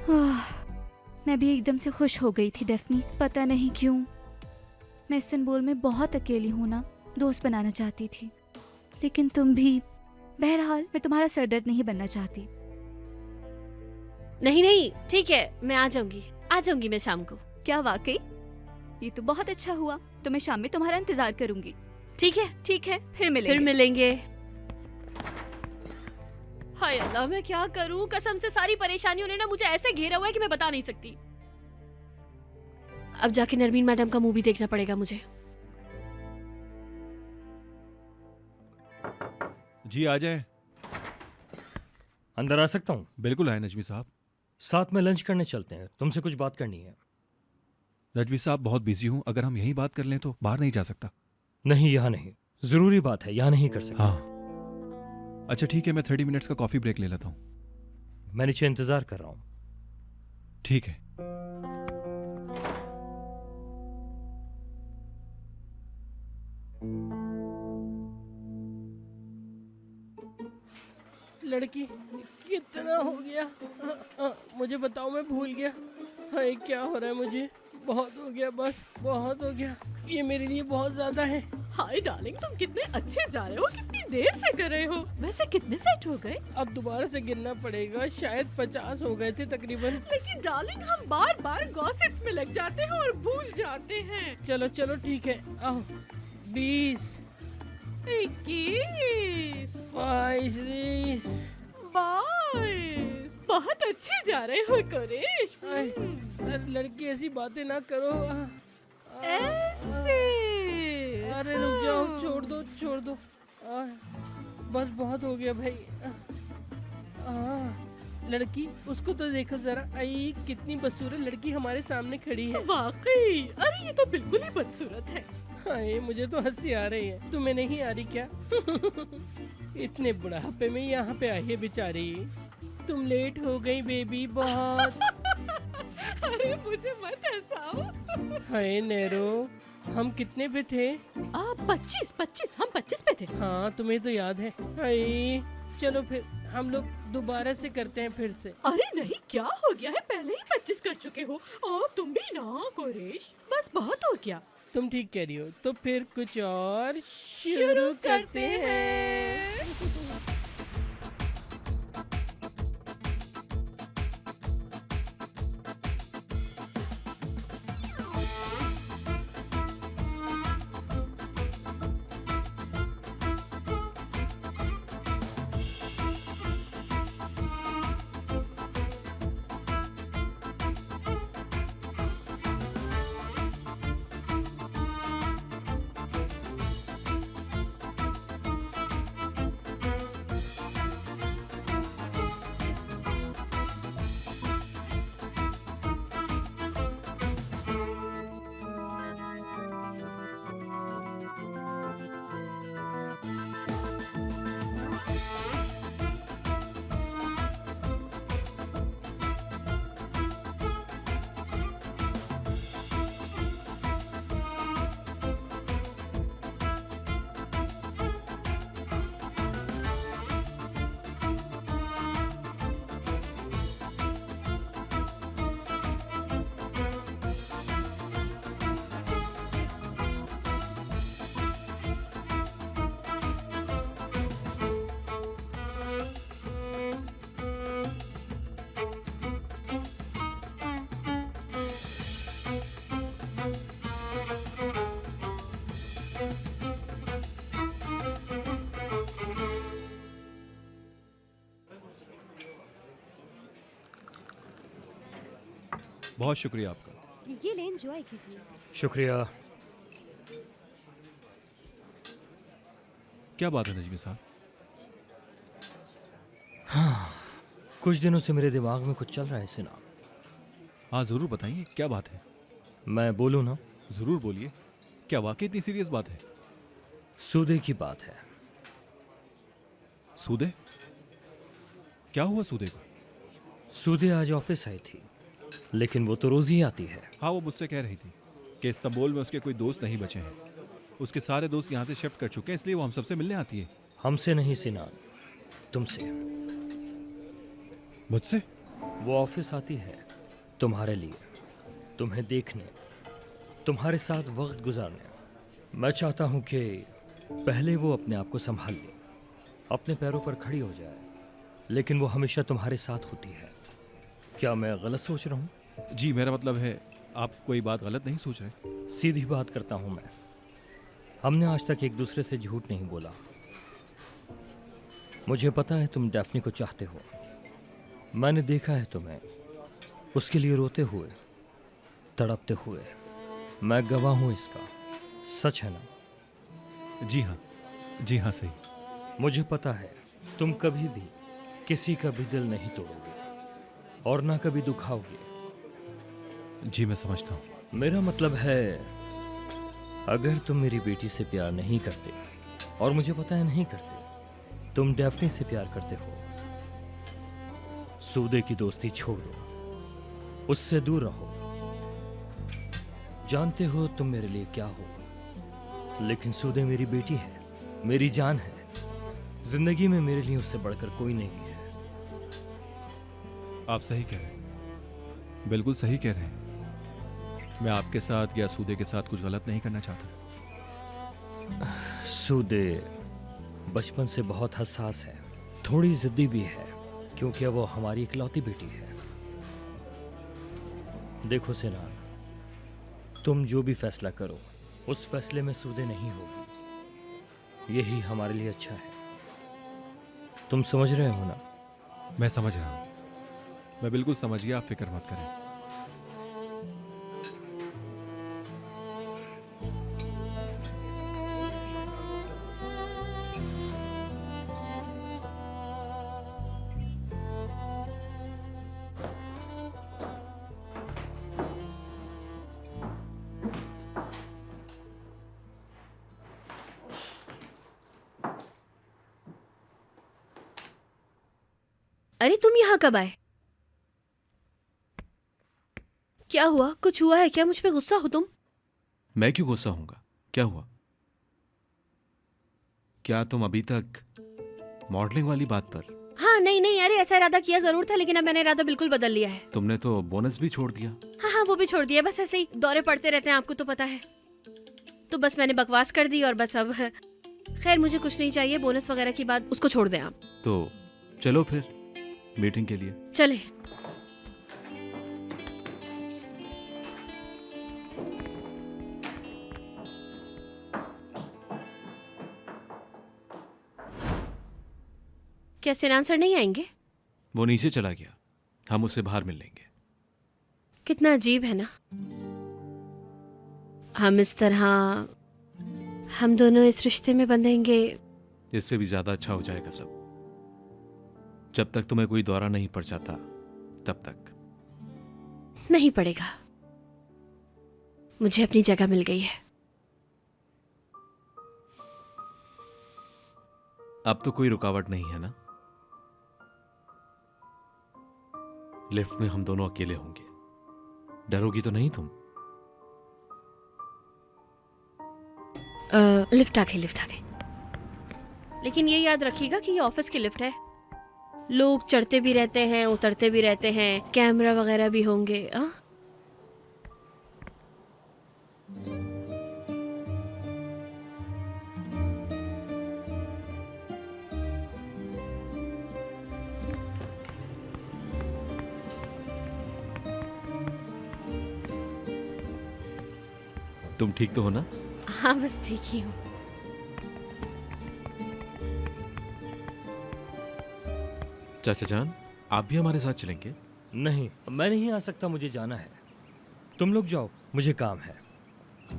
मैं भी एकदम से खुश हो गई थी डेफनी, पता नहीं क्यों। मैं इस्तांबुल में बहुत अकेली हूँ ना, दोस्त बनाना चाहती थी, लेकिन तुम भी। बहरहाल मैं तुम्हारा सरदर्द नहीं बनना चाहती। नहीं नहीं ठीक है, मैं आ जाऊंगी मैं शाम को। क्या वाकई? ये तो बहुत अच्छा हुआ। तो मैं शाम में तुम्हारा इंतजार करूंगी। ठीक है फिर मिलेंगे। फिर मिलेंगे। हाय अल्लाह, मैं क्या करूं? कसम से सारी परेशानियों ने ना मुझे ऐसे घेरा हुआ है कि मैं बता नहीं सकती। अब जाके नरमीन मैडम का मूवी देखना पड़ेगा मुझे। जी आ जाए। अंदर आ सकता हूँ? बिल्कुल आए नजमी साहब। साथ में लंच करने चलते हैं, तुमसे कुछ बात करनी है। नजमी साहब बहुत बिजी हूँ, अगर हम यहीं बात कर लें तो बाहर नहीं जा सकता। नहीं, यहाँ नहीं, जरूरी बात है, यहाँ नहीं कर सकता। हाँ अच्छा ठीक है, मैं 30 मिनट्स का कॉफी ब्रेक ले लेता हूँ। मैं नीचे इंतजार कर रहा हूँ। ठीक है। लड़की कितना हो गया? मुझे बताओ, मैं भूल गया। हाय क्या हो रहा है मुझे? बहुत हो गया, बस बहुत हो गया। ये मेरे लिए बहुत ज्यादा है। हाय डार्लिंग, तुम कितने अच्छे जा रहे हो, कितनी देर से कर रहे हो। वैसे कितने सेट हो गए? अब दोबारा से गिनना पड़ेगा, शायद 50 हो गए थे तकरीबन। लेकिन डार्लिंग, हम बार बार गॉसिप्स में लग जाते हैं और भूल जाते हैं। चलो चलो ठीक है, आओ। 20, 21, 22, 22। बहुत अच्छे जा रहे हो कुरैश। अरे लड़की ऐसी बातें ना करो। ऐसे। अरे रुक जाओ, छोड़ दो। बस बहुत हो गया भाई। लड़की उसको तो देखो जरा, आई कितनी बदसूरत लड़की हमारे सामने खड़ी है। वाकई, अरे ये तो बिल्कुल ही बदसूरत है। हाय मुझे तो हंसी आ रही है, तुम्हें नहीं आ रही क्या? इतने बुढ़ापे में यहाँ पे आई है बेचारी। तुम लेट हो गई बेबी बहुत। अरे मुझे मत हंसाओ। हाय नेरो, हम कितने पे थे? 25, हम 25 पे थे। हाँ तुम्हें तो याद है। हाय चलो फिर हम लोग दोबारा से करते हैं फिर से। अरे नहीं, क्या हो गया है, पहले ही 25 कर चुके हो। और तुम भी ना कुरैश, बस बहुत हो गया। तुम ठीक कह रही हो, तो फिर कुछ और शुरू करते हैं। बहुत शुक्रिया आपका। ये ले, एंजॉय कीजिए। शुक्रिया। क्या बात है नजमी साहब? कुछ दिनों से मेरे दिमाग में कुछ चल रहा है सिना। हाँ जरूर बताइए, क्या बात है? मैं बोलूँ ना? जरूर बोलिए। क्या वाकई इतनी सीरियस बात है? सूदे की बात है। सूदे? क्या हुआ सूदे को? सूदे आज ऑफिस आई थी, लेकिन वो तो रोज ही आती है। हाँ वो मुझसे कह रही थी कि इस्तांबुल में उसके कोई दोस्त नहीं बचे हैं। उसके सारे दोस्त यहाँ से शिफ्ट कर चुके हैं, इसलिए वो हम सबसे मिलने आती है। हमसे नहीं सिनान, तुमसे। मुझसे? वो ऑफिस आती है तुम्हारे लिए, तुम्हें देखने, तुम्हारे साथ वक्त गुजारने। मैं चाहता हूँ कि पहले वो अपने आप को संभाल ले, अपने पैरों पर खड़ी हो जाए, लेकिन वो हमेशा तुम्हारे साथ होती है। क्या मैं गलत सोच रहा हूँ? जी मेरा मतलब है आप कोई बात गलत नहीं सोच रहे। सीधी बात करता हूँ मैं। हमने आज तक एक दूसरे से झूठ नहीं बोला। मुझे पता है तुम डैफ्नी को चाहते हो। मैंने देखा है तुम्हें उसके लिए रोते हुए, तड़पते हुए। मैं गवाह हूँ इसका। सच है ना? जी हाँ सही। मुझे पता है तुम कभी भी किसी का भी दिल नहीं तोड़ोगे और ना कभी दुखाओगे। जी मैं समझता हूँ। मेरा मतलब है अगर तुम मेरी बेटी से प्यार नहीं करते, और मुझे पता है नहीं करते, तुम डैफ्नी से प्यार करते हो, सूदे की दोस्ती छोड़ दो, उससे दूर रहो। जानते हो तुम मेरे लिए क्या हो, लेकिन सूदे मेरी बेटी है, मेरी जान है। जिंदगी में मेरे लिए उससे बढ़कर कोई नहीं है। आप सही कह रहे हैं, बिल्कुल सही कह रहे हैं। मैं आपके साथ या सूदे के साथ कुछ गलत नहीं करना चाहता। सूदे बचपन से बहुत हसास है, थोड़ी जिद्दी भी है, क्योंकि वो हमारी इकलौती बेटी है। देखो सिनान, तुम जो भी फैसला करो उस फैसले में सूदे नहीं होगी। यही हमारे लिए अच्छा है। तुम समझ रहे हो ना? मैं समझ रहा हूँ, मैं बिल्कुल समझ गया। आप फिक्र मत करें। अरे तुम यहाँ कब आए? क्या हुआ? कुछ हुआ है क्या? मुझ पे गुस्सा हो तुम? मैं क्यों गुस्सा होऊंगा? क्या हुआ? क्या तुम अभी तक मॉडलिंग वाली बात पर? हाँ नहीं नहीं, अरे ऐसा इरादा किया जरूर था, लेकिन अब मैंने इरादा बिल्कुल बदल लिया है। तुमने तो बोनस भी छोड़ दिया। हाँ हाँ, वो भी छोड़ दिया। बस ऐसे ही दौरे पड़ते रहते हैं, आपको तो पता है। तो बस मैंने बकवास कर दी और बस अब खैर मुझे कुछ नहीं चाहिए। बोनस वगैरह की बात उसको छोड़ दें आप। तो चलो फिर मीटिंग के लिए। चले। क्या सिनान सर नहीं आएंगे? वो नीचे चला गया, हम उससे बाहर मिल लेंगे। कितना अजीब है ना, हम इस तरह हम दोनों इस रिश्ते में बंधेंगे। इससे भी ज्यादा अच्छा हो जाएगा सब। जब तक तुम्हें कोई दौरा नहीं पड़ जाता तब तक। नहीं पड़ेगा, मुझे अपनी जगह मिल गई है। अब तो कोई रुकावट नहीं है ना? लिफ्ट में हम दोनों अकेले होंगे, डरोगी तो नहीं तुम? लिफ्ट आ गई, लिफ्ट आ गई। लेकिन ये याद रखिएगा कि ये ऑफिस की लिफ्ट है। लोग चढ़ते भी रहते हैं, उतरते भी रहते हैं, कैमरा वगैरह भी होंगे। हाँ तुम ठीक तो हो ना? हाँ बस ठीक ही हूँ। चाचा जान, आप भी हमारे साथ चलेंगे? नहीं, मैं नहीं आ सकता, मुझे जाना है। तुम लोग जाओ, मुझे काम है।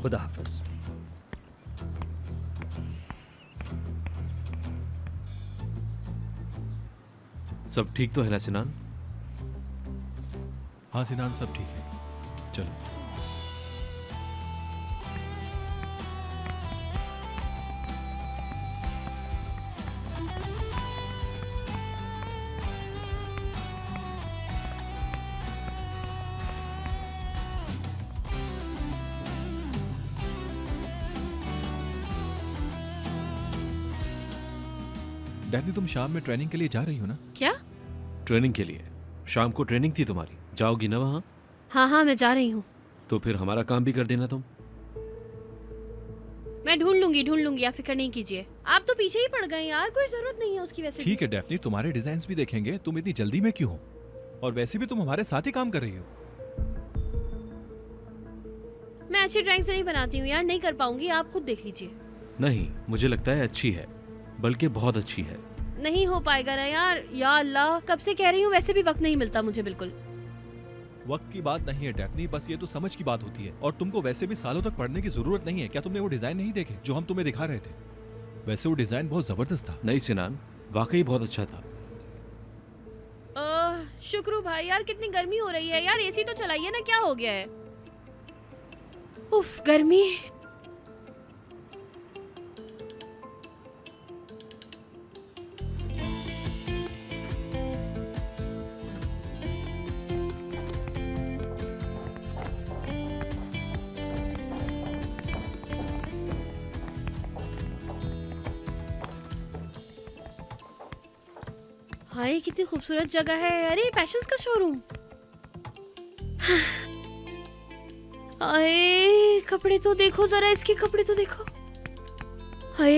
खुदा हाफिज। सब ठीक तो है ना सिनान? हाँ सिनान, सब ठीक है। चलो। डैफनी, तुम शाम में ट्रेनिंग के लिए जा रही हो ना? क्या? ट्रेनिंग के लिए शाम को ट्रेनिंग थी तुम्हारी, जाओगी ना वहाँ? हाँ हाँ मैं जा रही हूँ। तो फिर हमारा काम भी कर देना तुम। मैं ढूंढ लूंगी, आप फिक्र नहीं कीजिए। आप तो पीछे ही पड़ गए यार, कोई जरूरत नहीं है उसकी वैसे ठीक है डेफनी, तुम्हारे डिजाइन्स भी देखेंगे। तुम इतनी जल्दी में क्यों हो? और वैसे भी तुम हमारे साथ ही काम कर रही हो। मैं अच्छी ड्राइंग्स नहीं बनाती हूँ यार, नहीं कर पाऊंगी, आप खुद देख लीजिए। नहीं, मुझे लगता है अच्छी है, बल्कि बहुत अच्छी है। नहीं हो पाएगा ना यार, या अल्लाह कब से कह रही हूँ, वैसे भी वक्त नहीं मिलता मुझे बिल्कुल। वक्त की बात नहीं है डेफनी, बस ये तो समझ की बात होती है। और तुमको वैसे भी सालों तक पढ़ने की जरूरत नहीं है। क्या तुमने वो डिजाइन नहीं देखे जो हम तुम्हें दिखा रहे थे? वैसे वो डिजाइन बहुत जबरदस्त था। नहीं सिनान, वाकई बहुत अच्छा था। शुक्रू भाई यार, कितनी गर्मी हो रही है यार, एसी तो चलाइए ना, क्या हो गया है? उफ गर्मी। हाय कितनी खूबसूरत जगह है। अरे पैशंस का शोरूम। हाय कपड़े तो देखो जरा, इसके कपड़े तो देखो। हाय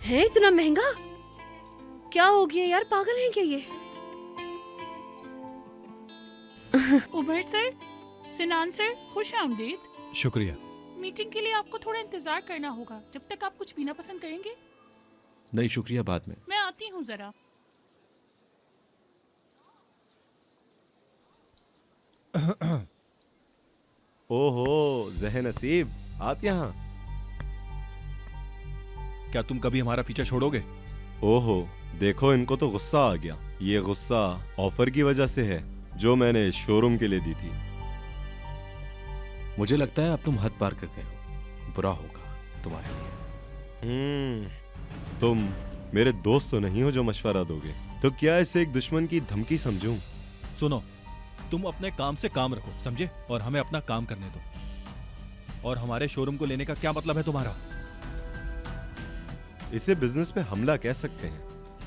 है इतना महंगा? क्या हो गया यार, पागल हैं क्या ये? उमर सर, सिनान सर, खुश आमदीद। शुक्रिया। मीटिंग के लिए आपको थोड़ा इंतजार करना होगा। जब तक आप कुछ पीना पसंद करेंगे? नहीं शुक्रिया, बाद में। मैं आती हूँ जरा। ओहो जहन नसीब, आप यहाँ? क्या तुम कभी हमारा पीछा छोड़ोगे? ओहो देखो, इनको तो गुस्सा आ गया। ये गुस्सा ऑफर की वजह से है जो मैंने शोरूम के लिए दी थी। मुझे लगता है अब तुम हद पार कर गए हो, बुरा होगा तुम्हारे लिए। तुम मेरे दोस्त तो नहीं हो जो मशवरा दोगे, तो क्या इसे एक दुश्मन की धमकी समझूं? सुनो, तुम अपने काम से काम रखो, समझे? और हमें अपना काम करने दो। और हमारे शोरूम को लेने का क्या मतलब है तुम्हारा? इसे बिजनेस पे हमला कह सकते हैं,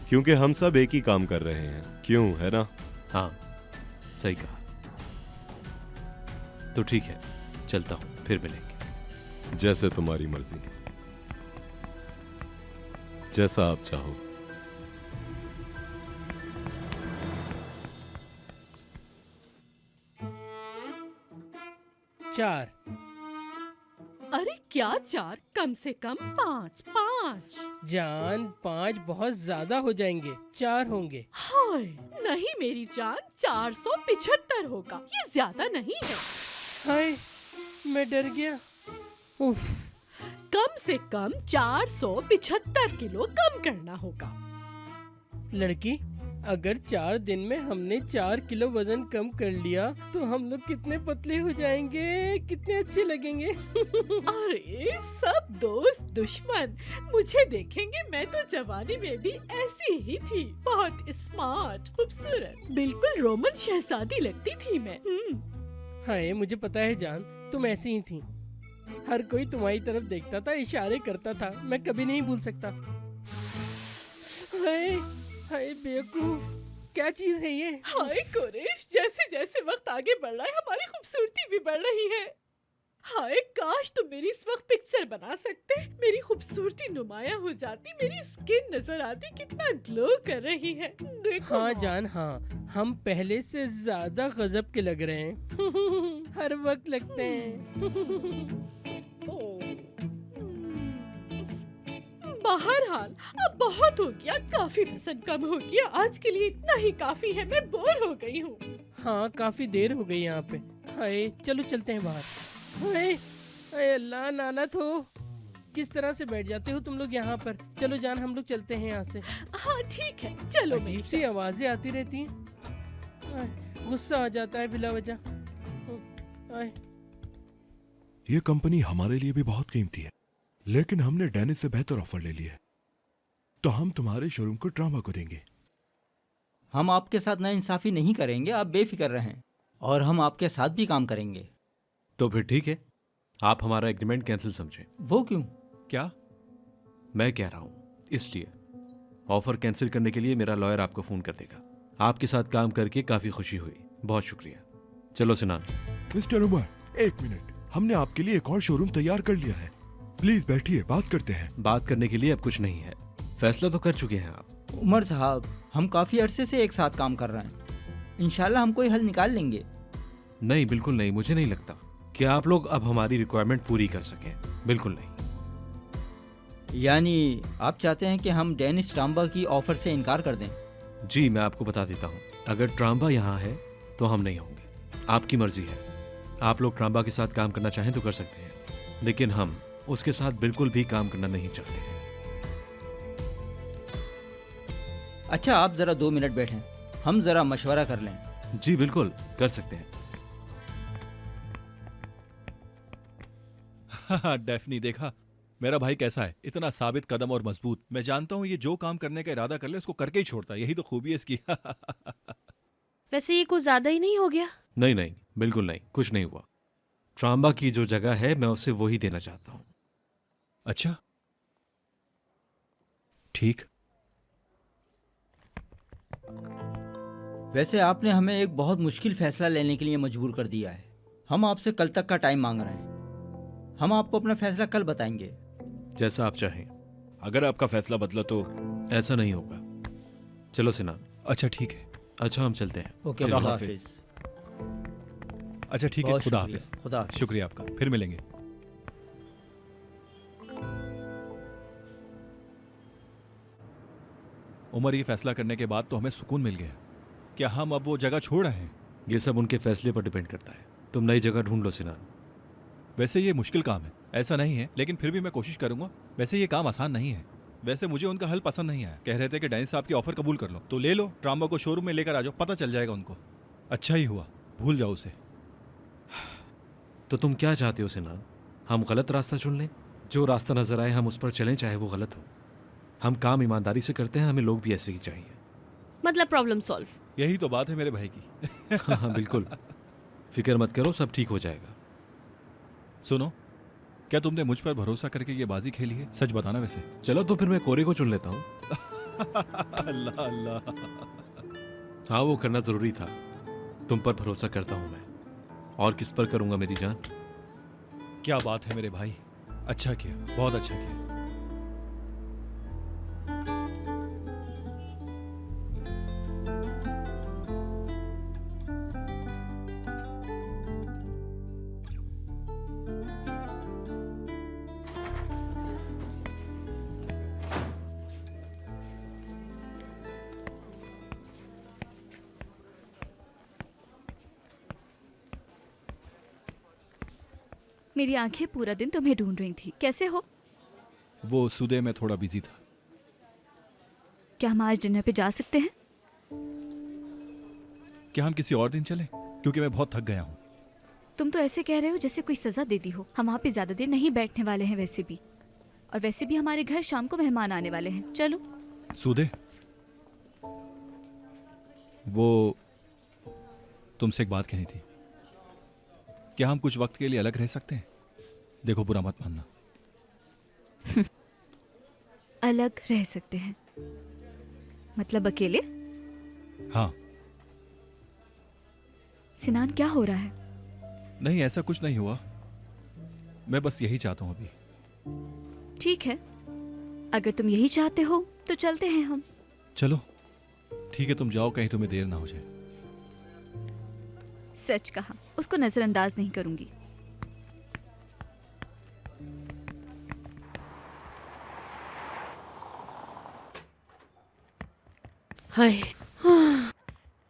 क्योंकि हम सब एक ही काम कर रहे हैं। क्यों, है ना? हाँ सही कहा। तो ठीक है, चलता हूँ, फिर मिलेंगे। जैसे तुम्हारी मर्जी, जैसा आप चाहो। चार। अरे क्या 4, कम से कम 5। जान 5 बहुत ज्यादा हो जाएंगे, 4 होंगे। हाय नहीं मेरी जान, 475 होगा, ये ज्यादा नहीं है। हाय मैं डर गया। उफ, कम से कम 475 किलो कम करना होगा। लड़की, अगर 4 दिन में हमने 4 किलो वजन कम कर लिया तो हम लोग कितने पतले हो जाएंगे, कितने अच्छे लगेंगे। अरे सब दोस्त दुश्मन मुझे देखेंगे, मैं तो जवानी में भी ऐसी ही थी, बहुत स्मार्ट, खूबसूरत, बिल्कुल रोमन शहजादी लगती थी मैं। हाय मुझे पता है जान, तुम ऐसी ही थी। हर कोई तुम्हारी तरफ देखता था, इशारे करता था, मैं कभी नहीं भूल सकता। हाय हाय बेवकूफ, क्या चीज है ये? हाय कुरैश, जैसे जैसे वक्त आगे बढ़ रहा है हमारी खूबसूरती भी बढ़ रही है। हाय काश तुम मेरी इस वक्त पिक्चर बना सकते, मेरी खूबसूरती नुमाया हो जाती, मेरी स्किन नजर आती कितना ग्लो कर रही है। देखो हाँ जान हाँ, हम पहले से ज्यादा गजब के लग रहे हैं। हर वक्त लगते हैं। बहरहाल अब बहुत हो गया, काफी वजन कम हो गया, आज के लिए इतना ही काफी है, मैं बोर हो गई हूँ। हाँ काफी देर हो गई यहाँ पे। हाय चलो चलते हैं बाहर। हाय हाय अल्लाह, नानत हो, किस तरह से बैठ जाते हो तुम लोग यहाँ पर? चलो जान हम लोग चलते हैं यहाँ से। हाँ ठीक है चलो। अजीब सी आवाजें आती रहती हैं, गुस्सा आ जाता है बिला वजह। हाय ये कंपनी हमारे लिए भी बहुत कीमती है, लेकिन हमने डेनिस से बेहतर ऑफर ले लिया है, तो हम तुम्हारे शोरूम को ड्रामा को देंगे। हम आपके साथ नाइंसाफी नहीं करेंगे, आप बेफिक्र रहें, और हम आपके साथ भी काम करेंगे। तो फिर ठीक है, आप हमारा एग्रीमेंट कैंसिल समझें। वो क्यों? क्या? मैं कह रहा हूँ, इसलिए ऑफर कैंसिल करने के लिए मेरा लॉयर आपको फोन कर देगा। आपके साथ काम करके काफी खुशी हुई, बहुत शुक्रिया। चलो सिनान। मिस्टर उमर, एक मिनट, हमने आपके लिए एक और शोरूम तैयार कर लिया है। प्लीज बैठिए, बात करते हैं। बात करने के लिए अब कुछ नहीं है, फैसला तो कर चुके हैं आप। उमर साहब, हम काफ़ी अरसे से एक साथ काम कर रहे हैं, इंशाल्लाह हम कोई हल निकाल लेंगे। नहीं, बिल्कुल नहीं, मुझे नहीं लगता कि आप लोग अब हमारी रिक्वायरमेंट पूरी कर सकें, बिल्कुल नहीं। यानी आप चाहते हैं कि हम डेनिस ट्रांबा की ऑफर से इनकार कर दें? जी, मैं आपको बता देता हूँ, अगर ट्रांबा यहाँ है तो हम नहीं होंगे। आपकी मर्जी है, आप लोग ट्रांबा के साथ काम करना चाहें तो कर सकते हैं, लेकिन हम उसके साथ बिल्कुल भी काम करना नहीं चाहते हैं। अच्छा, आप ज़रा 2 मिनट बैठें, हम ज़रा मशवरा कर लें। जी बिल्कुल, कर सकते हैं। डेफनी, देखा मेरा भाई कैसा है, इतना साबित कदम और मजबूत। मैं जानता हूँ ये जो काम करने का इरादा कर ले उसको करके ही छोड़ता है, यही तो खूबी है इसकी। वैसे ये कुछ ज्यादा ही नहीं हो गया? नहीं नहीं, बिल्कुल नहीं, कुछ नहीं हुआ। ट्रांबा की जो जगह है मैं उसे वही देना चाहता हूँ। अच्छा, ठीक। वैसे आपने हमें एक बहुत मुश्किल फैसला लेने के लिए मजबूर कर दिया है। हम आपसे कल तक का टाइम मांग रहे हैं, हम आपको अपना फैसला कल बताएंगे। जैसा आप चाहें। अगर आपका फैसला बदला तो? ऐसा नहीं होगा। चलो सिनान। अच्छा ठीक है। अच्छा, हम चलते हैं। ओके, खुदा खुदा हाफिज। हाफिज। अच्छा ठीक है, बहुत खुदा शुक्रिया, हाफिज। खुदा हाफिज। शुक्रिया आपका, फिर मिलेंगे। उमर, ये फैसला करने के बाद तो हमें सुकून मिल गया। क्या हम अब वो जगह छोड़ रहे हैं? ये सब उनके फैसले पर डिपेंड करता है। तुम नई जगह ढूंढ लो सिनान। वैसे ये मुश्किल काम है, ऐसा नहीं है, लेकिन फिर भी मैं कोशिश करूंगा। वैसे ये काम आसान नहीं है। वैसे मुझे उनका हल पसंद नहीं आया। कह रहे थे कि डेनिस साहब की ऑफर कबूल कर लो, तो ले लो, ट्रांबा को शोरूम में लेकर आ जाओ, पता चल जाएगा उनको। अच्छा ही हुआ, भूल जाओ उसे। तो तुम क्या चाहते हो सिनान? हम गलत रास्ता चुन लें? जो रास्ता नजर आए हम उस पर चलें, चाहे वो गलत हो। हम काम ईमानदारी से करते हैं, हमें लोग भी ऐसे ही चाहिए। मतलब प्रॉब्लम सॉल्व। यही तो बात है मेरे भाई की। हाँ हाँ बिल्कुल, फिक्र मत करो, सब ठीक हो जाएगा। सुनो, क्या तुमने मुझ पर भरोसा करके ये बाजी खेली है? सच बताना वैसे। चलो तो फिर मैं कोरे को चुन लेता हूँ। अल्लाह अल्लाह। हाँ, वो करना जरूरी था। तुम पर भरोसा करता हूँ मैं, और किस पर करूंगा मेरी जान। क्या बात है मेरे भाई, अच्छा किया, बहुत अच्छा किया। मेरी आंखें पूरा दिन तुम्हें ढूंढ रही थी। कैसे हो? वो सुदे में थोड़ा बिजी था। क्या हम आज डिनर पे जा सकते हैं? क्या हम किसी और दिन चलें? क्योंकि मैं बहुत थक गया हूँ। तुम तो ऐसे कह रहे हो जैसे कोई सजा दे दी हो। हम वहाँ पे ज्यादा देर नहीं बैठने वाले हैं वैसे भी, और वैसे भी हमारे घर शाम को मेहमान आने वाले हैं। चलो। सुदे, वो तुमसे एक बात कहनी थी। क्या हम कुछ वक्त के लिए अलग रह सकते हैं? देखो, बुरा मत मानना। अलग रह सकते हैं मतलब अकेले? हाँ। सिनान, क्या हो रहा है? नहीं, ऐसा कुछ नहीं हुआ, मैं बस यही चाहता हूँ अभी। ठीक है, अगर तुम यही चाहते हो तो चलते हैं हम। चलो ठीक है, तुम जाओ, कहीं तुम्हें देर ना हो जाए। सच कहा, उसको नजरअंदाज नहीं करूंगी। हाय,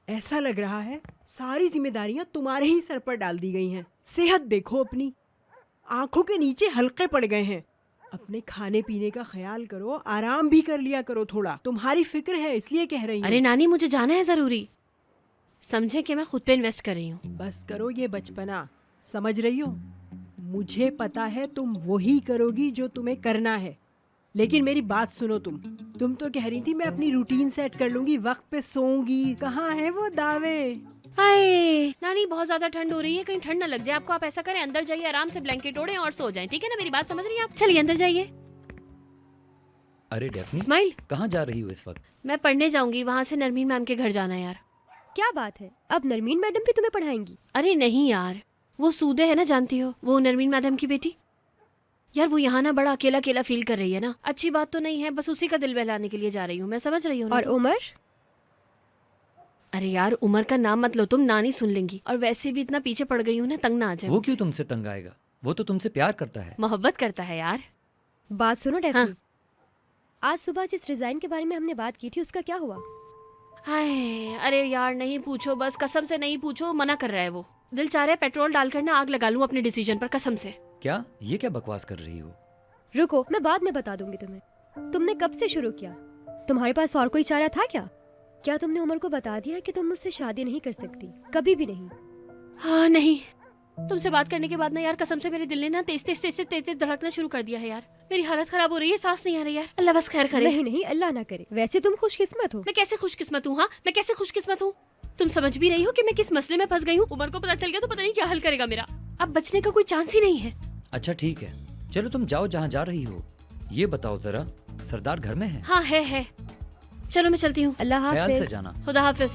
ऐसा लग रहा है सारी जिम्मेदारियां तुम्हारे ही सर पर डाल दी गई हैं। सेहत देखो अपनी, आंखों के नीचे हल्के पड़ गए हैं। अपने खाने पीने का ख्याल करो, आराम भी कर लिया करो थोड़ा। तुम्हारी फिक्र है इसलिए कह रही हूँ। अरे नानी, मुझे जाना है जरूरी। समझे कि मैं खुद पे इन्वेस्ट कर रही हूँ। बस करो ये बचपना, समझ रही हो? मुझे पता है तुम वही करोगी जो तुम्हें करना है, लेकिन मेरी बात सुनो। तुम तो कह रही थी मैं अपनी रूटीन सेट कर लूंगी, वक्त पे सोऊंगी। कहाँ है वो दावे? हाय नानी, बहुत ज्यादा ठंड हो रही है, कहीं ठंड न लग जाए आपको। आप ऐसा करें, अंदर जाइए, आराम से ब्लैंकेट ओढ़ें और सो जाएं, ठीक है ना? मेरी बात समझ रही हैं आप? चलिए अंदर जाइए। अरे डेफनी, इस्माइल, कहाँ जा रही हो इस वक्त? मैं पढ़ने जाऊंगी, वहां से नरमीन मैम के घर जाना है यार। क्या बात है, अब नरमीन मैडम भी तुम्हें पढ़ाएंगी? अरे नहीं यार, वो सूदे है ना, जानती हो, वो नरमीन मैडम की बेटी। यार वो यहाँ ना बड़ा अकेला अकेला फील कर रही है ना, अच्छी बात तो नहीं है, बस उसी का दिल बहलाने के लिए जा रही हूँ मैं, समझ रही हूँ ना और तुम? उमर? अरे यार उमर का नाम मत लो तुम, नानी सुन लेंगी, और वैसे भी इतना पीछे पड़ गई हूँ ना, तंग ना आ जाए वो मुझसे। क्यों तुमसे तंग आएगा? वो तो तुमसे प्यार करता है। मोहब्बत करता है यार। बात सुनो डेफनी, हाँ। आज सुबह जिस रिजाइन के बारे में हमने बात की थी उसका क्या हुआ? हाय, अरे यार नहीं पूछो, बस कसम से नहीं पूछो, मना कर रहा है वो। दिल चाह रहा है पेट्रोल डालकर ना आग लगा लूं अपने डिसीजन पर, कसम से। क्या ये क्या बकवास कर रही हो? रुको, मैं बाद में बता दूंगी तुम्हें। तुमने कब से शुरू किया? तुम्हारे पास और कोई चारा था क्या? क्या तुमने उमर को बता दिया कि तुम मुझसे शादी नहीं कर सकती, कभी भी नहीं? हाँ नहीं, तुमसे बात करने के बाद ना यार कसम से मेरे दिल ने ना तेज तेज तेज तेज तेज धड़कना शुरू कर दिया है यार। मेरी हालत खराब हो रही है, सांस नहीं आ रही यार। अल्लाह बस खैर करे। नहीं नहीं, अल्लाह ना करे। वैसे तुम खुशकिस्मत हो। मैं कैसे खुशकिस्मत हूँ? हाँ मैं कैसे खुशकिस्मत हूँ? तुम समझ भी रही हो कि मैं किस मसले में फंस गई हूँ? उमर को पता चल गया तो पता नहीं क्या हल करेगा मेरा। अब बचने का कोई चांस ही नहीं है। अच्छा ठीक है, चलो तुम जाओ जहाँ जा रही हो। ये बताओ जरा, सरदार घर में है? हाँ है। चलो मैं चलती हूँ। अल्लाह ख्याल से हाफिज। जाना। खुदा हाफिज।